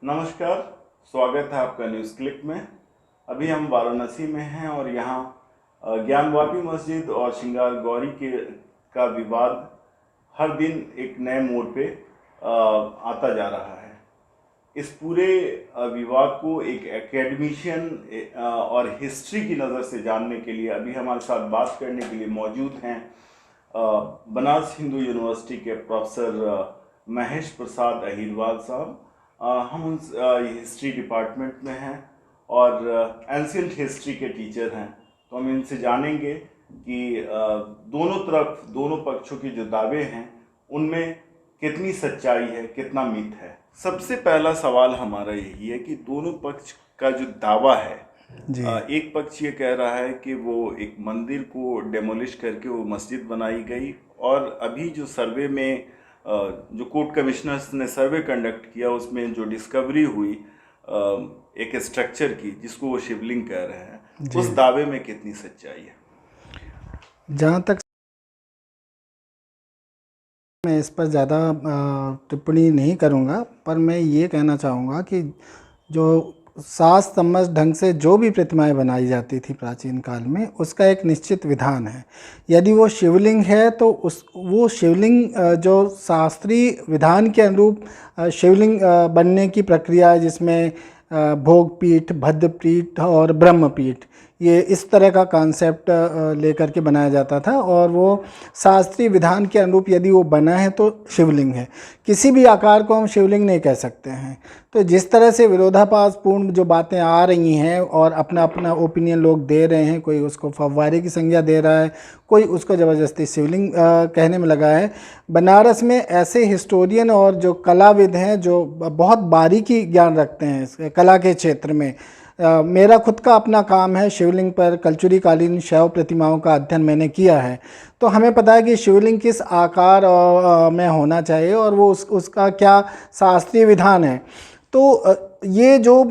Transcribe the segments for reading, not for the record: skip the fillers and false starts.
नमस्कार, स्वागत है आपका न्यूज़ क्लिक में। अभी हम वाराणसी में हैं और यहाँ ज्ञानवापी मस्जिद और श्रृंगार गौरी का विवाद हर दिन एक नए मोड़ पे आता जा रहा है। इस पूरे विवाद को एक एकेडमिशियन और हिस्ट्री की नज़र से जानने के लिए अभी हमारे साथ बात करने के लिए मौजूद हैं बनारस हिंदू यूनिवर्सिटी के प्रोफेसर महेश प्रसाद अहिरवाल साहब। हम उन हिस्ट्री डिपार्टमेंट में हैं और एंशिएंट हिस्ट्री के टीचर हैं, तो हम इनसे जानेंगे कि दोनों पक्षों के जो दावे हैं उनमें कितनी सच्चाई है, कितना मिथ है। सबसे पहला सवाल हमारा यही है कि दोनों पक्ष का जो दावा है जी। एक पक्ष ये कह रहा है कि वो एक मंदिर को डेमोलिश करके वो मस्जिद बनाई गई, और अभी जो सर्वे में जो कोर्ट कमिश्नर्स ने सर्वे कंडक्ट किया उसमें जो डिस्कवरी हुई एक स्ट्रक्चर की जिसको वो शिवलिंग कह रहे हैं, उस दावे में कितनी सच्चाई है? जहाँ तक मैं इस पर ज़्यादा टिप्पणी नहीं करूँगा, पर मैं ये कहना चाहूँगा कि जो साज समझ ढंग से जो भी प्रतिमाएं बनाई जाती थी प्राचीन काल में, उसका एक निश्चित विधान है। यदि वो शिवलिंग है तो वो शिवलिंग जो शास्त्रीय विधान के अनुरूप शिवलिंग बनने की प्रक्रिया है, जिसमें भोगपीठ, भद्रपीठ और ब्रह्मपीठ, ये इस तरह का कॉन्सेप्ट लेकर के बनाया जाता था, और वो शास्त्रीय विधान के अनुरूप यदि वो बना है तो शिवलिंग है। किसी भी आकार को हम शिवलिंग नहीं कह सकते हैं। तो जिस तरह से विरोधाभासपूर्ण जो बातें आ रही हैं और अपना अपना ओपिनियन लोग दे रहे हैं, कोई उसको फव्वारे की संज्ञा दे रहा है, कोई उसको ज़बरदस्ती शिवलिंग कहने में लगा है। बनारस में ऐसे हिस्टोरियन और जो कलाविद हैं जो बहुत बारीकी ज्ञान रखते हैं कला के क्षेत्र में। मेरा खुद का अपना काम है, शिवलिंग पर कलचुरी कालीन शैव प्रतिमाओं का अध्ययन मैंने किया है। तो हमें पता है कि शिवलिंग किस आकार में होना चाहिए और वो उसका क्या शास्त्रीय विधान है। तो ये जो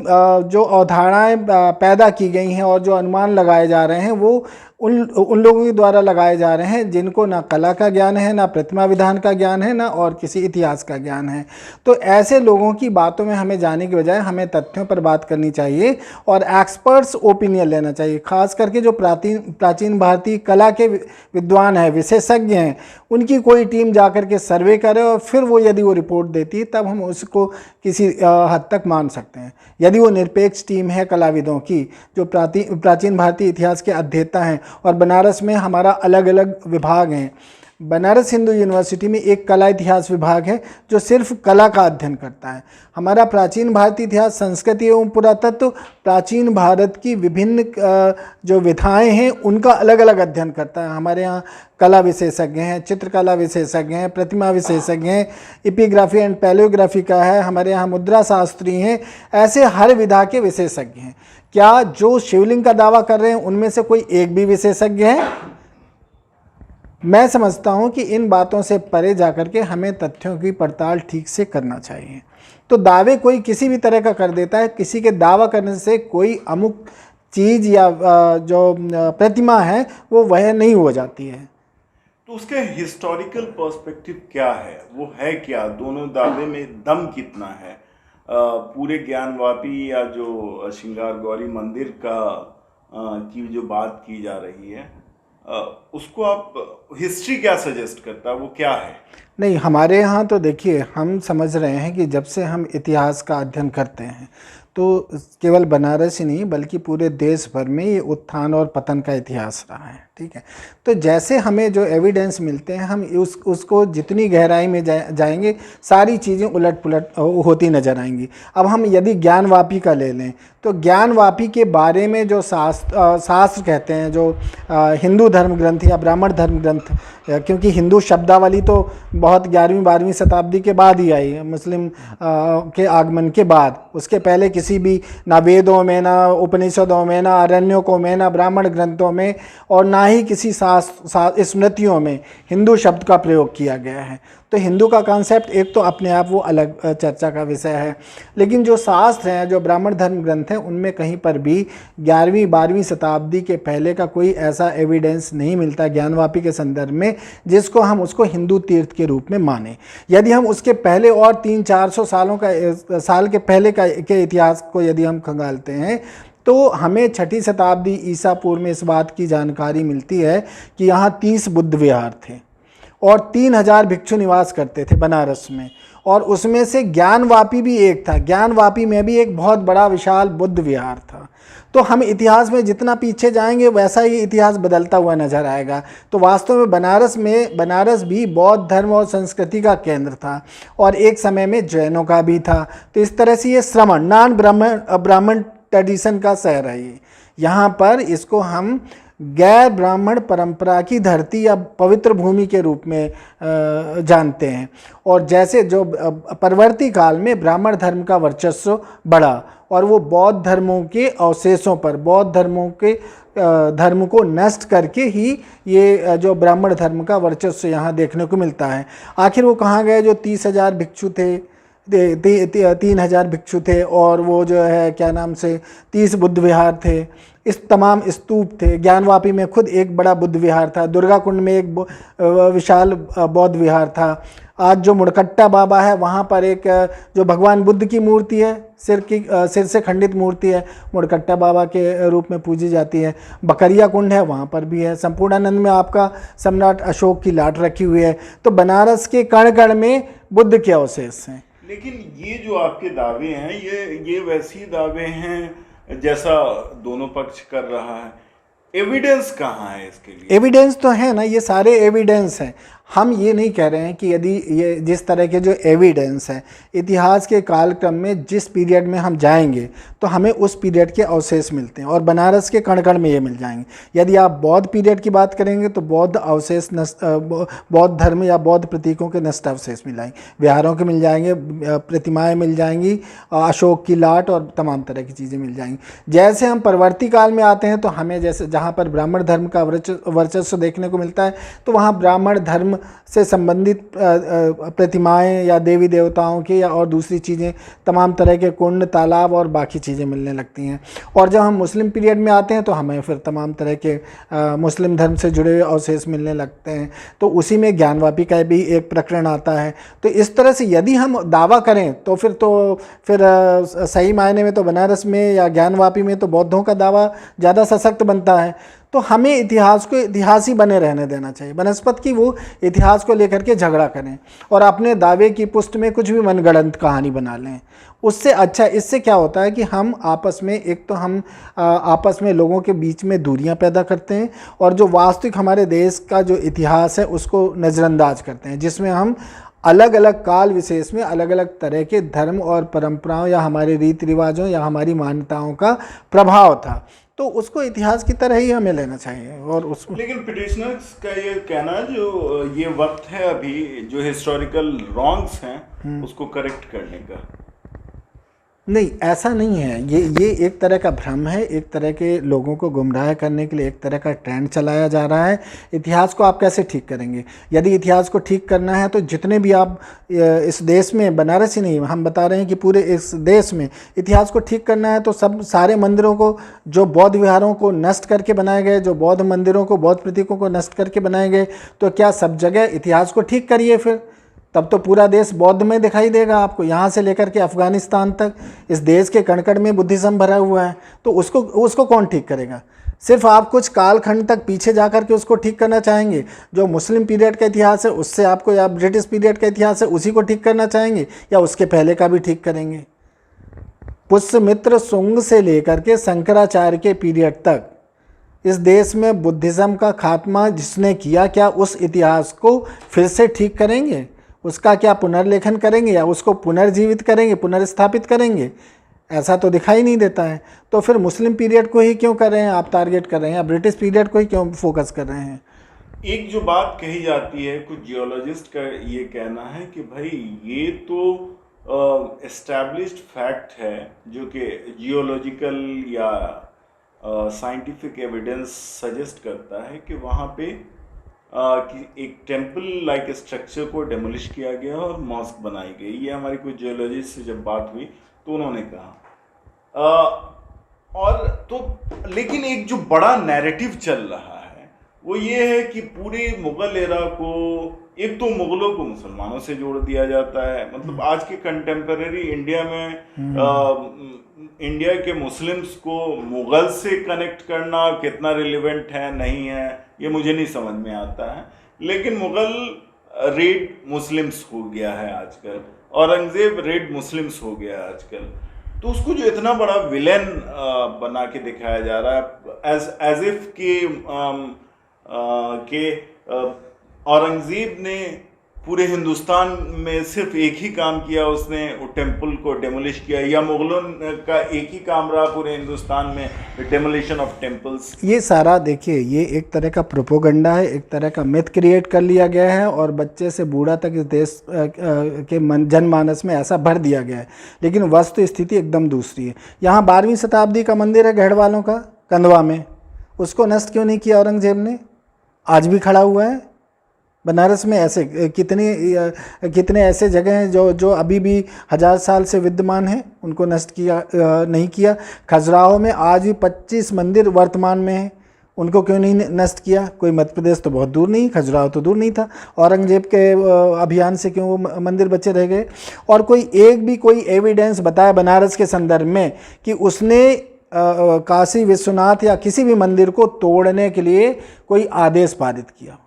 अवधारणाएं पैदा की गई हैं और जो अनुमान लगाए जा रहे हैं वो उन लोगों के द्वारा लगाए जा रहे हैं जिनको ना कला का ज्ञान है, ना प्रतिमा विधान का ज्ञान है, ना और किसी इतिहास का ज्ञान है। तो ऐसे लोगों की बातों में हमें जाने के बजाय हमें तथ्यों पर बात करनी चाहिए और एक्सपर्ट्स ओपिनियन लेना चाहिए। खास करके जो प्राचीन भारतीय कला के विद्वान हैं, विशेषज्ञ हैं, उनकी कोई टीम जाकर के सर्वे करे और फिर वो यदि वो रिपोर्ट देती है तब हम उसको किसी हद तक मान सकते हैं। यदि वो निरपेक्ष टीम है कलाविदों की जो प्राचीन भारतीय इतिहास के अध्येता हैं, और बनारस में हमारा अलग अलग विभाग हैं। बनारस हिंदू यूनिवर्सिटी में एक कला इतिहास विभाग है जो सिर्फ कला का अध्ययन करता है। हमारा प्राचीन भारतीय इतिहास, संस्कृति एवं पुरातत्व प्राचीन भारत की विभिन्न जो विधाएं हैं उनका अलग अलग अध्ययन करता है। हमारे यहाँ कला विशेषज्ञ हैं, चित्रकला विशेषज्ञ हैं, प्रतिमा विशेषज्ञ हैं, एपिग्राफी एंड पैलियोग्राफी का है, हमारे यहाँ मुद्रा शास्त्री हैं। ऐसे हर विधा के विशेषज्ञ हैं। क्या जो शिवलिंग का दावा कर रहे हैं उनमें से कोई एक भी विशेषज्ञ है? मैं समझता हूं कि इन बातों से परे जाकर के हमें तथ्यों की पड़ताल ठीक से करना चाहिए। तो दावे कोई किसी भी तरह का कर देता है, किसी के दावा करने से कोई अमुक चीज़ या जो प्रतिमा है वो वह नहीं हो जाती है। तो उसके हिस्टोरिकल पर्सपेक्टिव क्या है, वो है क्या? दोनों दावे में दम कितना है? पूरे ज्ञानवापी या जो श्रृंगार गौरी मंदिर की जो बात की जा रही है, उसको आप हिस्ट्री क्या सजेस्ट करता है, वो क्या है? नहीं, हमारे यहाँ तो देखिए, हम समझ रहे हैं कि जब से हम इतिहास का अध्ययन करते हैं तो केवल बनारस ही नहीं बल्कि पूरे देश भर में ये उत्थान और पतन का इतिहास रहा है। ठीक है, तो जैसे हमें जो एविडेंस मिलते हैं हम उसको जितनी गहराई में जाएंगे सारी चीज़ें उलट पुलट होती नज़र आएंगी। अब हम यदि ज्ञानवापी का ले लें तो ज्ञानवापी के बारे में जो शास्त्र कहते हैं, जो हिंदू धर्म ग्रंथ या ब्राह्मण धर्म ग्रंथ, क्योंकि हिंदू शब्दावली तो बहुत 11वीं 12वीं शताब्दी के बाद ही आई है, मुस्लिम के आगमन के बाद। उसके पहले किसी किसी भी ना वेदों में, ना उपनिषदों में, ना अरण्यकों में, ना ब्राह्मण ग्रंथों में, और ना ही किसी स्मृतियों में हिंदू शब्द का प्रयोग किया गया है। तो हिंदू का कॉन्सेप्ट एक तो अपने आप वो अलग चर्चा का विषय है, लेकिन जो शास्त्र हैं, जो ब्राह्मण धर्म ग्रंथ हैं, उनमें कहीं पर भी 11वीं 12वीं शताब्दी के पहले का कोई ऐसा एविडेंस नहीं मिलता ज्ञानवापी के संदर्भ में जिसको हम उसको हिंदू तीर्थ के रूप में माने। यदि हम उसके पहले और 300-400 साल के पहले के इतिहास को यदि हम खंगालते हैं तो हमें 6ठी शताब्दी ईसा पूर्व में इस बात की जानकारी मिलती है कि यहाँ 30 बुद्ध विहार थे और 3000 भिक्षु निवास करते थे बनारस में, और उसमें से ज्ञानवापी भी एक था। ज्ञानवापी में भी एक बहुत बड़ा विशाल बुद्ध विहार था। तो हम इतिहास में जितना पीछे जाएंगे वैसा ही इतिहास बदलता हुआ नजर आएगा। तो वास्तव में बनारस भी बौद्ध धर्म और संस्कृति का केंद्र था और एक समय में जैनों का भी था। तो इस तरह से ये श्रमण नॉन ब्राह्मण ट्रेडिशन का शहर है ये। यहाँ पर इसको हम गैर ब्राह्मण परंपरा की धरती या पवित्र भूमि के रूप में जानते हैं। और जैसे जो परवर्ती काल में ब्राह्मण धर्म का वर्चस्व बढ़ा और वो बौद्ध धर्मों के अवशेषों पर, बौद्ध धर्मों के धर्म को नष्ट करके ही ये जो ब्राह्मण धर्म का वर्चस्व यहाँ देखने को मिलता है। आखिर वो कहाँ गए जो 30,000 भिक्षु थे, 3,000 भिक्षु थे, और वो जो है क्या नाम से 30 बुद्ध विहार थे, इस तमाम स्तूप थे। ज्ञानवापी में खुद एक बड़ा बुद्ध विहार था, दुर्गा कुंड में एक विशाल बौद्ध विहार था। आज जो मुड़कट्टा बाबा है वहाँ पर एक जो भगवान बुद्ध की मूर्ति है, सिर से खंडित मूर्ति है, मुड़कट्टा बाबा के रूप में पूजी जाती है। बकरिया कुंड है, वहाँ पर भी है। संपूर्णानंद में आपका सम्राट अशोक की लाट रखी हुई है। तो बनारस के कण कण में बुद्ध के अवशेष हैं। लेकिन ये जो आपके दावे हैं ये वैसे दावे हैं जैसा दोनों पक्ष कर रहा है। एविडेंस कहाँ है इसके लिए? एविडेंस तो है ना, ये सारे एविडेंस हैं। हम ये नहीं कह रहे हैं कि यदि ये जिस तरह के जो एविडेंस है इतिहास के कालक्रम में जिस पीरियड में हम जाएंगे तो हमें उस पीरियड के अवशेष मिलते हैं और बनारस के कण कण में ये मिल जाएंगे। यदि आप बौद्ध पीरियड की बात करेंगे तो बौद्ध अवशेष बौद्ध धर्म या बौद्ध प्रतीकों के नष्ट अवशेष मिल जाएंगे, विहारों के मिल जाएंगे, प्रतिमाएँ मिल जाएंगी, अशोक की लाट और तमाम तरह की चीज़ें मिल जाएंगी। जैसे हम परवर्ती काल में आते हैं तो हमें जैसे जहाँ पर ब्राह्मण धर्म का वर्चस्व देखने को मिलता है तो वहाँ ब्राह्मण धर्म से संबंधित प्रतिमाएं या देवी देवताओं की या और दूसरी चीज़ें, तमाम तरह के कुंड, तालाब और बाकी चीज़ें मिलने लगती हैं। और जब हम मुस्लिम पीरियड में आते हैं तो हमें फिर तमाम तरह के मुस्लिम धर्म से जुड़े हुए अवशेष मिलने लगते हैं। तो उसी में ज्ञानवापी का भी एक प्रकरण आता है। तो इस तरह से यदि हम दावा करें तो फिर सही मायने में तो बनारस में या ज्ञानवापी में तो बौद्धों का दावा ज़्यादा सशक्त बनता है। तो हमें इतिहास को इतिहास ही बने रहने देना चाहिए, बनस्पत की वो इतिहास को लेकर के झगड़ा करें और अपने दावे की पुष्ट में कुछ भी मनगढ़ंत कहानी बना लें। उससे अच्छा इससे क्या होता है कि हम आपस में एक तो हम आपस में लोगों के बीच में दूरियां पैदा करते हैं और जो वास्तविक हमारे देश का जो इतिहास है उसको नज़रअंदाज करते हैं, जिसमें हम अलग अलग काल विशेष में अलग अलग तरह के धर्म और परंपराओं या हमारे रीति रिवाजों या हमारी मान्यताओं का प्रभाव था। तो उसको इतिहास की तरह ही हमें लेना चाहिए। और उस लेकिन पिटिशनर्स का ये कहना जो ये वक्त है अभी जो हिस्टोरिकल रॉन्ग्स हैं उसको करेक्ट करने का। नहीं, ऐसा नहीं है। ये एक तरह का भ्रम है, एक तरह के लोगों को गुमराह करने के लिए एक तरह का ट्रेंड चलाया जा रहा है। इतिहास को आप कैसे ठीक करेंगे? यदि इतिहास को ठीक करना है तो जितने भी आप इस देश में, बनारस ही नहीं, हम बता रहे हैं कि पूरे इस देश में इतिहास को ठीक करना है तो सारे मंदिरों को, जो बौद्ध विहारों को नष्ट करके बनाए गए, जो बौद्ध मंदिरों को, बौद्ध प्रतीकों को नष्ट करके बनाए गए, तो क्या सब जगह इतिहास को ठीक करिए फिर, तब तो पूरा देश बौद्ध में दिखाई देगा आपको। यहाँ से लेकर के अफगानिस्तान तक इस देश के कण-कण में बुद्धिज़्म भरा हुआ है। तो उसको कौन ठीक करेगा? सिर्फ आप कुछ कालखंड तक पीछे जाकर के उसको ठीक करना चाहेंगे? जो मुस्लिम पीरियड का इतिहास है उससे आपको, या ब्रिटिश पीरियड का इतिहास है उसी को ठीक करना चाहेंगे, या उसके पहले का भी ठीक करेंगे? पुष्यमित्र शुंग से लेकर के शंकराचार्य के पीरियड तक इस देश में बुद्धिज़्म का खात्मा जिसने किया, क्या उस इतिहास को फिर से ठीक करेंगे? उसका क्या पुनर्लेखन करेंगे या उसको पुनर्जीवित करेंगे, पुनर्स्थापित करेंगे? ऐसा तो दिखाई नहीं देता है। तो फिर मुस्लिम पीरियड को ही क्यों कर रहे हैं आप टारगेट कर रहे हैं, या ब्रिटिश पीरियड को ही क्यों फोकस कर रहे हैं? एक जो बात कही जाती है, कुछ जियोलॉजिस्ट का ये कहना है कि भाई ये तो एस्टैब्लिश्ड फैक्ट है, जो कि जियोलॉजिकल या साइंटिफिक एविडेंस सजेस्ट करता है कि वहाँ पे कि एक टेम्पल लाइक स्ट्रक्चर को डेमोलिश किया गया और मॉस्क बनाई गई। ये हमारी कुछ जियोलॉजिस्ट से जब बात हुई तो उन्होंने कहा। और तो लेकिन एक जो बड़ा नैरेटिव चल रहा है वो ये है कि पूरे मुगल एरा को, एक तो मुगलों को मुसलमानों से जोड़ दिया जाता है। मतलब आज के कंटेम्पररी इंडिया में इंडिया के मुस्लिम्स को मुगल से कनेक्ट करना कितना रिलेवेंट है नहीं है ये मुझे नहीं समझ में आता है। लेकिन मुगल रेड मुस्लिम्स हो गया है आजकल, औरंगजेब रेड मुस्लिम्स हो गया है आजकल। तो उसको जो इतना बड़ा विलेन बना के दिखाया जा रहा है एज इफ के औरंगजेब ने पूरे हिंदुस्तान में सिर्फ एक ही काम किया, उसने वो टेम्पल को डेमोलिश किया, या मुगलों का एक ही काम रहा पूरे हिंदुस्तान में, डेमोलिशन ऑफ टेम्पल्स। ये सारा देखिए, ये एक तरह का प्रोपोगंडा है, एक तरह का मिथ क्रिएट कर लिया गया है और बच्चे से बूढ़ा तक इस देश के जनमानस में ऐसा भर दिया गया है। लेकिन वस्तु स्थिति एकदम दूसरी है। यहाँ 12वीं शताब्दी का मंदिर है गढ़वालों का कंधवा में, उसको नष्ट क्यों नहीं किया औरंगजेब ने? आज भी खड़ा हुआ है। बनारस में ऐसे कितने ऐसे जगह हैं जो अभी भी 1000 साल से विद्यमान हैं, उनको नष्ट किया नहीं किया। खजुराहो में आज भी 25 मंदिर वर्तमान में हैं, उनको क्यों नहीं नष्ट किया? कोई मध्य प्रदेश तो बहुत दूर नहीं, खजुराहो तो दूर नहीं था। औरंगजेब के अभियान से क्यों वो मंदिर बचे रह गए? और कोई एविडेंस बताया बनारस के संदर्भ में कि उसने काशी विश्वनाथ या किसी भी मंदिर को तोड़ने के लिए कोई आदेश पारित किया?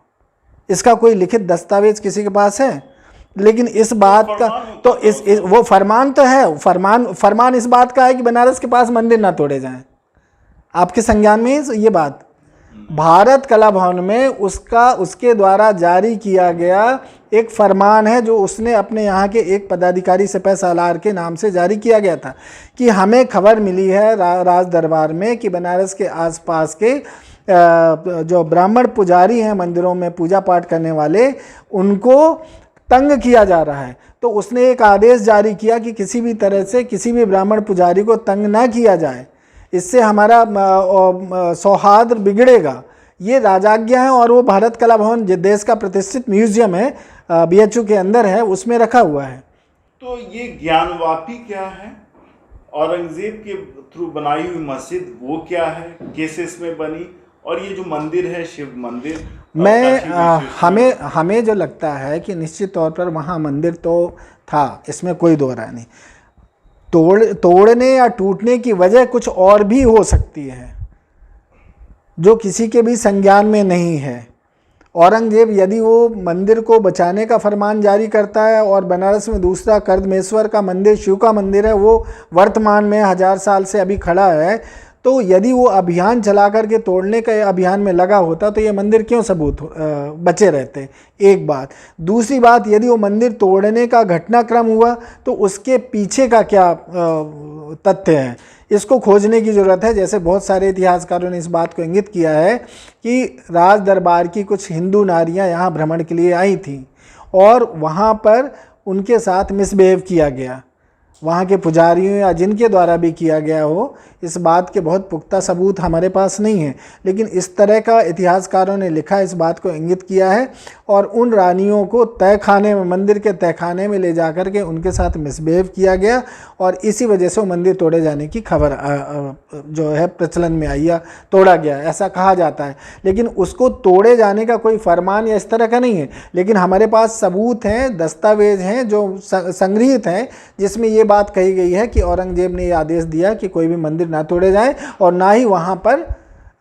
इसका कोई लिखित दस्तावेज किसी के पास है? लेकिन इस बात का तो वो फरमान तो है, फरमान इस बात का है कि बनारस के पास मंदिर ना तोड़े जाएं। आपके संज्ञान में ये बात भारत कला भवन में उसके द्वारा जारी किया गया एक फरमान है, जो उसने अपने यहाँ के एक पदाधिकारी सिपह सालार के नाम से जारी किया गया था कि हमें खबर मिली है राज दरबार में कि बनारस के आसपास के जो ब्राह्मण पुजारी हैं, मंदिरों में पूजा पाठ करने वाले, उनको तंग किया जा रहा है। तो उसने एक आदेश जारी किया कि किसी भी तरह से किसी भी ब्राह्मण पुजारी को तंग ना किया जाए, इससे हमारा सौहार्द बिगड़ेगा। ये राजाज्ञा है और वो भारत कला भवन, जो देश का प्रतिष्ठित म्यूजियम है, BHU के अंदर है, उसमें रखा हुआ है। तो ये ज्ञानवापी क्या है? औरंगजेब के थ्रू बनाई हुई मस्जिद वो क्या है, केसेस में बनी? और ये जो मंदिर है शिव मंदिर, हमें जो लगता है कि निश्चित तौर पर वहाँ मंदिर तो था, इसमें कोई दो राय नहीं। तोड़ने या टूटने की वजह कुछ और भी हो सकती है जो किसी के भी संज्ञान में नहीं है। औरंगजेब यदि वो मंदिर को बचाने का फरमान जारी करता है और बनारस में दूसरा कर्दमेश्वर का मंदिर, शिव का मंदिर है, वो वर्तमान में 1000 साल से अभी खड़ा है, तो यदि वो अभियान चला करके तोड़ने के अभियान में लगा होता तो ये मंदिर क्यों बचे रहते? एक बात। दूसरी बात, यदि वो मंदिर तोड़ने का घटनाक्रम हुआ तो उसके पीछे का क्या तथ्य है, इसको खोजने की ज़रूरत है। जैसे बहुत सारे इतिहासकारों ने इस बात को इंगित किया है कि राज दरबार की कुछ हिंदू नारियां यहाँ भ्रमण के लिए आई थीं और वहाँ पर उनके साथ मिसबिहेव किया गया, वहाँ के पुजारियों या जिनके द्वारा भी किया गया हो, इस बात के बहुत पुख्ता सबूत हमारे पास नहीं है। लेकिन इस तरह का इतिहासकारों ने लिखा, इस बात को इंगित किया है और उन रानियों को तहखाने में, मंदिर के तहखाने में ले जा कर के उनके साथ मिसबिहेव किया गया और इसी वजह से वो मंदिर तोड़े जाने की खबर जो है प्रचलन में आई या तोड़ा गया, ऐसा कहा जाता है। लेकिन उसको तोड़े जाने का कोई फरमान या इस तरह का नहीं है। लेकिन हमारे पास सबूत हैं, दस्तावेज हैं जो संग्रहित हैं, जिसमें ये बात कही गई है कि औरंगजेब ने ये आदेश दिया कि कोई भी मंदिर ना तोड़े जाए और ना ही वहाँ पर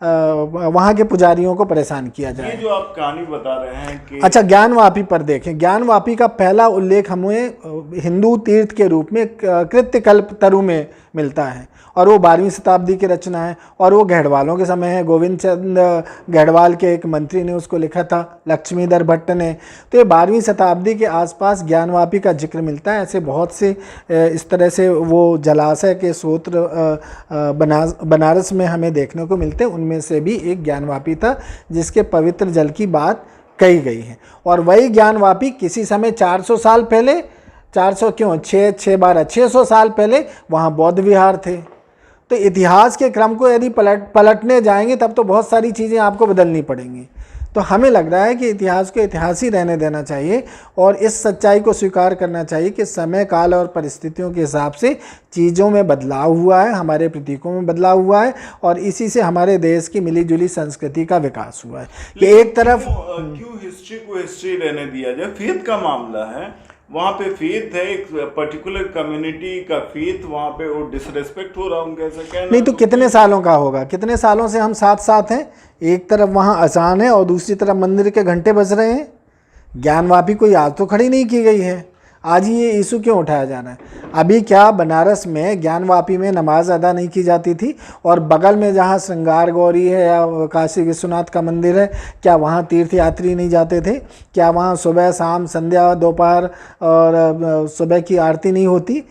वहाँ के पुजारियों को परेशान किया जाए। ये जो आप कहानी बता रहे हैं कि अच्छा, ज्ञानवापी पर देखें। ज्ञानवापी का पहला उल्लेख हमें हिंदू तीर्थ के रूप में कृत्यकल्प तरु में मिलता है और वो 12वीं शताब्दी की रचना है और वो गढ़वालों के समय है। गोविंद चंद गढ़वाल के एक मंत्री ने उसको लिखा था, लक्ष्मीधर भट्ट ने। तो ये 12वीं शताब्दी के आसपास ज्ञानवापी का जिक्र मिलता है। ऐसे बहुत से इस तरह से वो जलाशय के सूत्र बनारस में हमें देखने को मिलते हैं। उनमें से भी एक ज्ञानवापी था जिसके पवित्र जल की बात कही गई है और वही ज्ञानवापी किसी समय 400 साल पहले 400 क्यों, 600 साल पहले वहाँ बौद्ध विहार थे। तो इतिहास के क्रम को यदि पलटने जाएंगे तब तो बहुत सारी चीज़ें आपको बदलनी पड़ेंगी। तो हमें लग रहा है कि इतिहास को इतिहास ही रहने देना चाहिए और इस सच्चाई को स्वीकार करना चाहिए कि समय, काल और परिस्थितियों के हिसाब से चीज़ों में बदलाव हुआ है, हमारे प्रतीकों में बदलाव हुआ है और इसी से हमारे देश की मिलीजुली संस्कृति का विकास हुआ है कि एक तरफ क्यों हिस्ट्री को हिस्ट्री रहने दिया जाए? फेथ का मामला है, वहाँ पे फेथ है, एक पर्टिकुलर कम्युनिटी का फेथ, वहाँ पे वो डिसरेस्पेक्ट हो रहा है उनका, ऐसा कहना नहीं तो कितने सालों का होगा, कितने सालों से हम साथ साथ हैं। एक तरफ वहाँ अजान है और दूसरी तरफ मंदिर के घंटे बज रहे हैं। ज्ञानवापी कोई आज तो खड़ी नहीं की गई है, आज ही ये इशू क्यों उठाया जा रहा है? अभी क्या बनारस में ज्ञानवापी में नमाज अदा नहीं की जाती थी और बगल में जहाँ श्रृंगार गौरी है या काशी विश्वनाथ का मंदिर है, क्या वहाँ तीर्थयात्री नहीं जाते थे? क्या वहाँ सुबह शाम संध्या दोपहर और सुबह की आरती नहीं होती?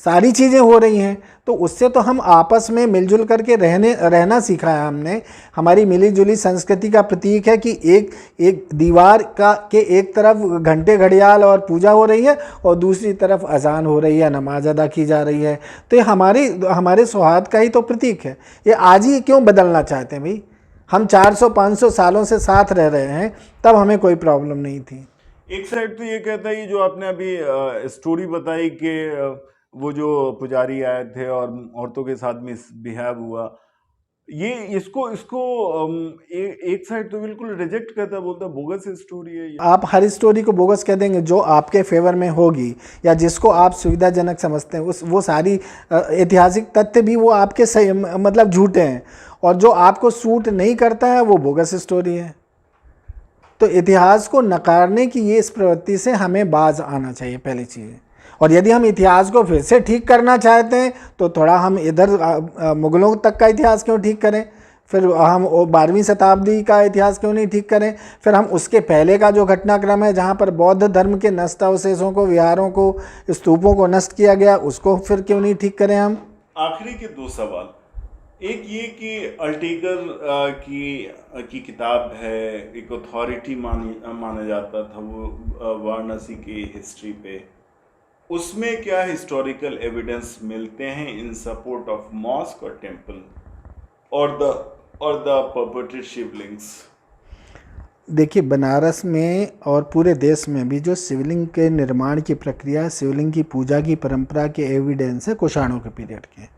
सारी चीज़ें हो रही हैं। तो उससे तो हम आपस में मिलजुल करके रहना सीखा है हमने। हमारी मिलीजुली संस्कृति का प्रतीक है कि एक दीवार के एक तरफ घंटे घड़ियाल और पूजा हो रही है और दूसरी तरफ अजान हो रही है, नमाज अदा की जा रही है। तो ये हमारे सौहार्द का ही तो प्रतीक है। ये आज ही क्यों बदलना चाहते हैं भाई? हम 400-500 सालों से साथ रह रहे हैं, तब हमें कोई प्रॉब्लम नहीं थी। एक साइड तो ये कहता है, जो आपने अभी स्टोरी बताई कि वो जो पुजारी आए थे और औरतों के साथ मिसबिहेव हुआ, ये इसको एक साइड तो बिल्कुल रिजेक्ट करता है, बोलता बोगस स्टोरी है ये। आप हर स्टोरी को बोगस कह देंगे जो आपके फेवर में होगी या जिसको आप सुविधाजनक समझते हैं, वो सारी ऐतिहासिक तथ्य भी वो आपके सही मतलब झूठे हैं और जो आपको सूट नहीं करता है वो बोगस स्टोरी है। तो इतिहास को नकारने की ये इस प्रवृत्ति से हमें बाज आना चाहिए पहली चीज़। और यदि हम इतिहास को फिर से ठीक करना चाहते हैं तो थोड़ा हम इधर मुगलों तक का इतिहास क्यों ठीक करें, फिर हम 12वीं शताब्दी का इतिहास क्यों नहीं ठीक करें, फिर हम उसके पहले का जो घटनाक्रम है जहाँ पर बौद्ध धर्म के नष्ट अवशेषों को, विहारों को, स्तूपों को नष्ट किया गया, उसको फिर क्यों नहीं ठीक करें हम। आखिरी के 2 सवाल, एक ये कि अल्टीगर की किताब है, एक अथॉरिटी माना जाता था वो वाराणसी की हिस्ट्री पे, उसमें क्या हिस्टोरिकल एविडेंस मिलते हैं इन सपोर्ट ऑफ मॉस्क और टेम्पल और द परपेट्रेटेड शिवलिंग्स? देखिए, बनारस में और पूरे देश में भी जो शिवलिंग के निर्माण की प्रक्रिया, शिवलिंग की पूजा की परंपरा के एविडेंस है कुषाणों के पीरियड के।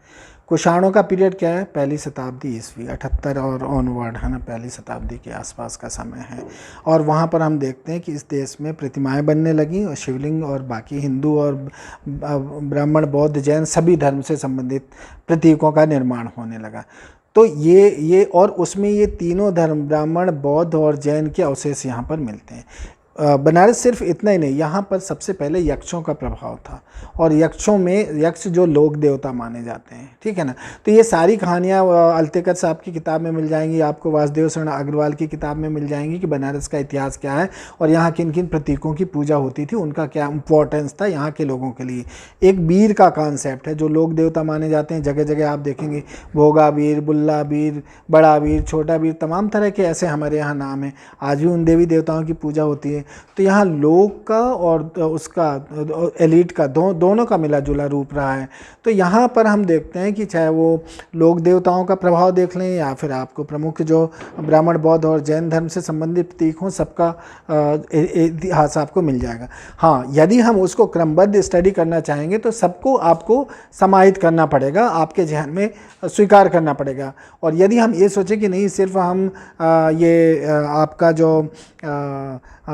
कुषाणों का पीरियड क्या है? 1ली शताब्दी ईस्वी, 78 और ऑनवर्ड है ना, 1ली शताब्दी के आसपास का समय है। और वहाँ पर हम देखते हैं कि इस देश में प्रतिमाएं बनने लगी और शिवलिंग और बाकी हिंदू और ब्राह्मण, बौद्ध, जैन सभी धर्म से संबंधित प्रतीकों का निर्माण होने लगा। तो ये और उसमें ये तीनों धर्म, ब्राह्मण, बौद्ध और जैन के अवशेष यहाँ पर मिलते हैं। बनारस सिर्फ इतना ही नहीं, यहाँ पर सबसे पहले यक्षों का प्रभाव था और यक्षों में यक्ष जो लोक देवता माने जाते हैं, ठीक है ना। तो ये सारी कहानियाँ अल्तेकर साहब की किताब में मिल जाएंगी, आपको वासुदेव शरण अग्रवाल की किताब में मिल जाएंगी कि बनारस का इतिहास क्या है और यहाँ किन किन प्रतीकों की पूजा होती थी, उनका क्या इम्पोर्टेंस था यहाँ के लोगों के लिए। एक वीर का कॉन्सेप्ट है, जो लोक देवता माने जाते हैं, जगह जगह आप देखेंगे भोगा वीर, बुल्ला वीर, बड़ा वीर, छोटा वीर, तमाम तरह के ऐसे हमारे यहाँ नाम हैं। आज भी उन देवी देवताओं की पूजा होती है। तो यहाँ लोक का और उसका एलिट का दोनों का मिला जुला रूप रहा है। तो यहाँ पर हम देखते हैं कि चाहे वो लोक देवताओं का प्रभाव देख लें या फिर आपको प्रमुख जो ब्राह्मण, बौद्ध और जैन धर्म से संबंधित प्रतीक हों, सबका इतिहास आपको मिल जाएगा। हाँ, यदि हम उसको क्रमबद्ध स्टडी करना चाहेंगे तो सबको आपको समाहित करना पड़ेगा, आपके जहन में स्वीकार करना पड़ेगा। और यदि हम ये सोचें कि नहीं, सिर्फ हम आपका जो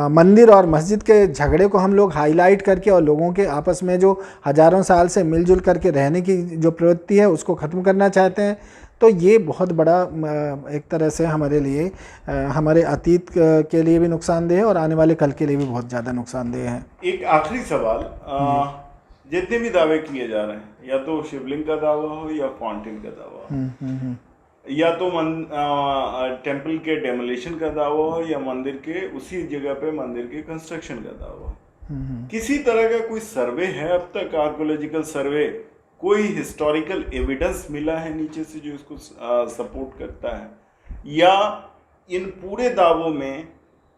मंदिर और मस्जिद के झगड़े को हम लोग हाईलाइट करके और लोगों के आपस में जो हज़ारों साल से मिलजुल करके रहने की जो प्रवृत्ति है उसको ख़त्म करना चाहते हैं, तो ये बहुत बड़ा एक तरह से हमारे लिए, हमारे अतीत के लिए भी नुकसानदेह है और आने वाले कल के लिए भी बहुत ज़्यादा नुकसानदेह है। एक आखिरी सवाल, जितने भी दावे किए जा रहे हैं, या तो शिवलिंग का दावा हो या फाउंटेन का दावा हो, या तो टेम्पल के डेमोलिशन का दावा हो या मंदिर के उसी जगह पे मंदिर के कंस्ट्रक्शन का दावा हो, किसी तरह का कोई सर्वे है अब तक, आर्कियोलॉजिकल सर्वे, कोई हिस्टोरिकल एविडेंस मिला है नीचे से जो इसको सपोर्ट करता है? या इन पूरे दावों में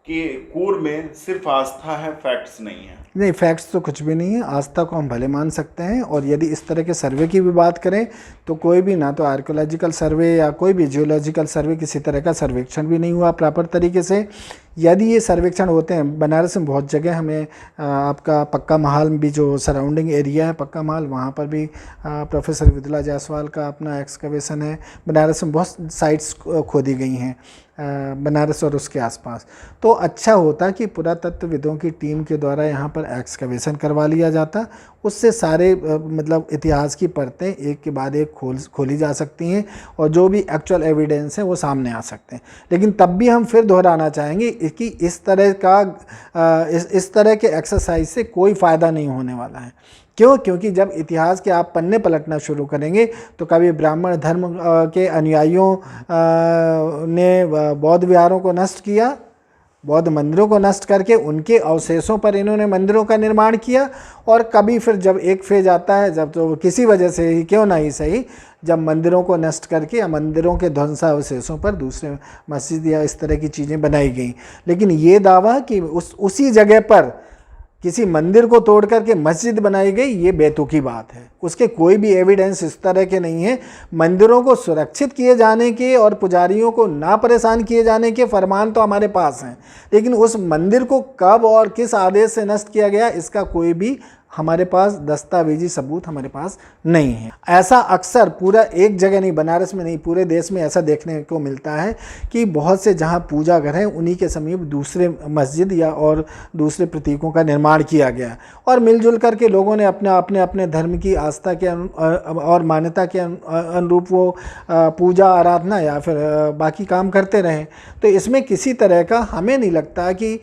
के कोर में सिर्फ आस्था है, फैक्ट्स नहीं है? नहीं, फैक्ट्स तो कुछ भी नहीं है। आस्था को हम भले मान सकते हैं, और यदि इस तरह के सर्वे की भी बात करें तो कोई भी, ना तो आर्कोलॉजिकल सर्वे या कोई भी जियोलॉजिकल सर्वे, किसी तरह का सर्वेक्षण भी नहीं हुआ प्रॉपर तरीके से। यदि ये सर्वेक्षण होते हैं, बनारस में बहुत जगह हमें आपका पक्का महाल भी, जो सराउंडिंग एरिया है पक्का महाल, वहाँ पर भी प्रोफेसर विदुला जायसवाल का अपना एक्सकवेशन है। बनारस में बहुत साइट्स खोदी गई हैं, बनारस और उसके आसपास। तो अच्छा होता कि पुरातत्वविदों की टीम के द्वारा यहाँ पर एक्सकवेशन करवा लिया जाता। उससे सारे मतलब इतिहास की परतें एक के बाद एक खोली जा सकती हैं, और जो भी एक्चुअल एविडेंस है वो सामने आ सकते हैं। लेकिन तब भी हम फिर दोहराना चाहेंगे कि इस तरह के एक्सरसाइज से कोई फ़ायदा नहीं होने वाला है। क्यों? क्योंकि जब इतिहास के आप पन्ने पलटना शुरू करेंगे तो कभी ब्राह्मण धर्म के अनुयायियों ने बौद्ध विहारों को नष्ट किया, बौद्ध मंदिरों को नष्ट करके उनके अवशेषों पर इन्होंने मंदिरों का निर्माण किया, और कभी फिर जब एक फेज आता है, जब तो किसी वजह से ही क्यों ना ही सही, जब मंदिरों को नष्ट करके या मंदिरों के ध्वंसावशेषों पर दूसरे मस्जिद या इस तरह की चीज़ें बनाई गई। लेकिन ये दावा कि उसी जगह पर किसी मंदिर को तोड़ करके मस्जिद बनाई गई, ये बेतुकी बात है। उसके कोई भी एविडेंस इस तरह के नहीं है। मंदिरों को सुरक्षित किए जाने के और पुजारियों को ना परेशान किए जाने के फरमान तो हमारे पास हैं, लेकिन उस मंदिर को कब और किस आदेश से नष्ट किया गया, इसका कोई भी हमारे पास दस्तावेजी सबूत हमारे पास नहीं है। ऐसा अक्सर पूरा एक जगह नहीं, बनारस में नहीं, पूरे देश में ऐसा देखने को मिलता है कि बहुत से जहाँ पूजा घर हैं उन्हीं के समीप दूसरे मस्जिद या और दूसरे प्रतीकों का निर्माण किया गया, और मिलजुल करके लोगों ने अपने धर्म की आस्था के और मान्यता के अनुरूप वो पूजा आराधना या फिर बाकी काम करते रहें। तो इसमें किसी तरह का हमें नहीं लगता कि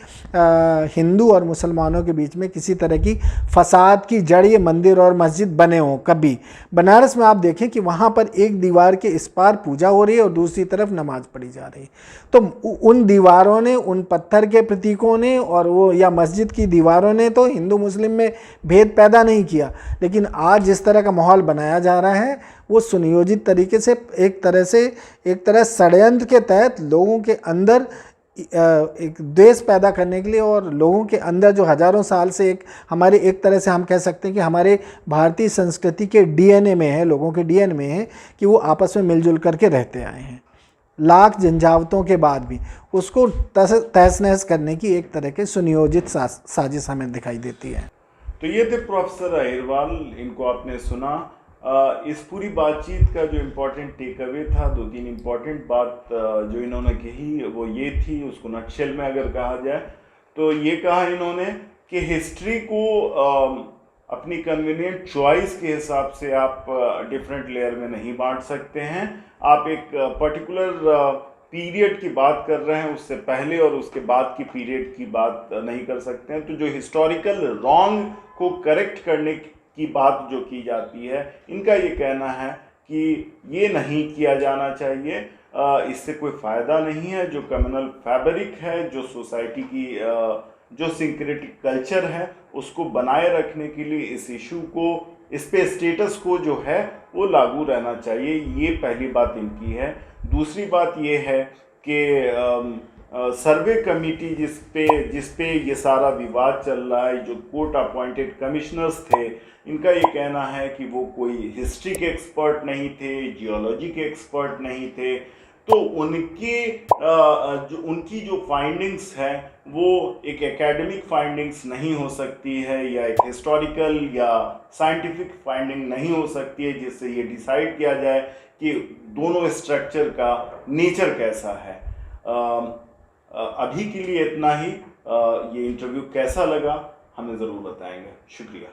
हिंदू और मुसलमानों के बीच में किसी तरह की फसाद की जड़ ये मंदिर और मस्जिद बने हों कभी। बनारस में आप देखें कि वहाँ पर एक दीवार के इस पार पूजा हो रही है और दूसरी तरफ नमाज पढ़ी जा रही है। तो उन दीवारों ने, उन पत्थर के प्रतीकों ने और वो या मस्जिद की दीवारों ने तो हिंदू मुस्लिम में भेद पैदा नहीं किया। लेकिन आज जिस तरह का माहौल बनाया जा रहा है वो सुनियोजित तरीके से एक तरह षड्यंत्र के तहत लोगों के अंदर एक द्वेष पैदा करने के लिए, और लोगों के अंदर जो हजारों साल से हमारे एक तरह से हम कह सकते हैं कि हमारे भारतीय संस्कृति के डीएनए में है, लोगों के डीएनए में है कि वो आपस में मिलजुल करके रहते आए हैं। लाख झंझावतों के बाद भी उसको तहस नहस करने की एक तरह के सुनियोजित साजिश हमें दिखाई देती है। तो ये थे प्रोफेसर अहिरवाल, इनको आपने सुना। इस पूरी बातचीत का जो इम्पोर्टेंट टेक अवे था, 2-3 इम्पोर्टेंट बात जो इन्होंने कही वो ये थी, उसको नटशेल में अगर कहा जाए तो ये कहा इन्होंने कि हिस्ट्री को अपनी कन्वीनियंट चॉइस के हिसाब से आप डिफरेंट लेयर में नहीं बांट सकते हैं। आप एक पर्टिकुलर पीरियड की बात कर रहे हैं, उससे पहले और उसके बाद की पीरियड की बात नहीं कर सकते हैं। तो जो हिस्टोरिकल रॉन्ग को करेक्ट करने की बात जो की जाती है, इनका ये कहना है कि ये नहीं किया जाना चाहिए, इससे कोई फ़ायदा नहीं है। जो कम्युनल फैब्रिक है, जो सोसाइटी की जो सिंक्रेटिक कल्चर है, उसको बनाए रखने के लिए इस इशू को, इस पे स्टेटस को जो है वो लागू रहना चाहिए। ये पहली बात इनकी है। दूसरी बात ये है कि सर्वे कमेटी जिस पे ये सारा विवाद चल रहा है, जो कोर्ट अपॉइंटेड कमिश्नर्स थे, इनका ये कहना है कि वो कोई हिस्ट्री के एक्सपर्ट नहीं थे, जियोलॉजी के एक्सपर्ट नहीं थे। तो उनकी जो फाइंडिंग्स है वो एक एकेडमिक फाइंडिंग्स नहीं हो सकती है, या एक हिस्टोरिकल या साइंटिफिक फाइंडिंग नहीं हो सकती है जिससे ये डिसाइड किया जाए कि दोनों स्ट्रक्चर का नेचर कैसा है। अभी के लिए इतना ही। ये इंटरव्यू कैसा लगा हमें ज़रूर बताएंगे। शुक्रिया।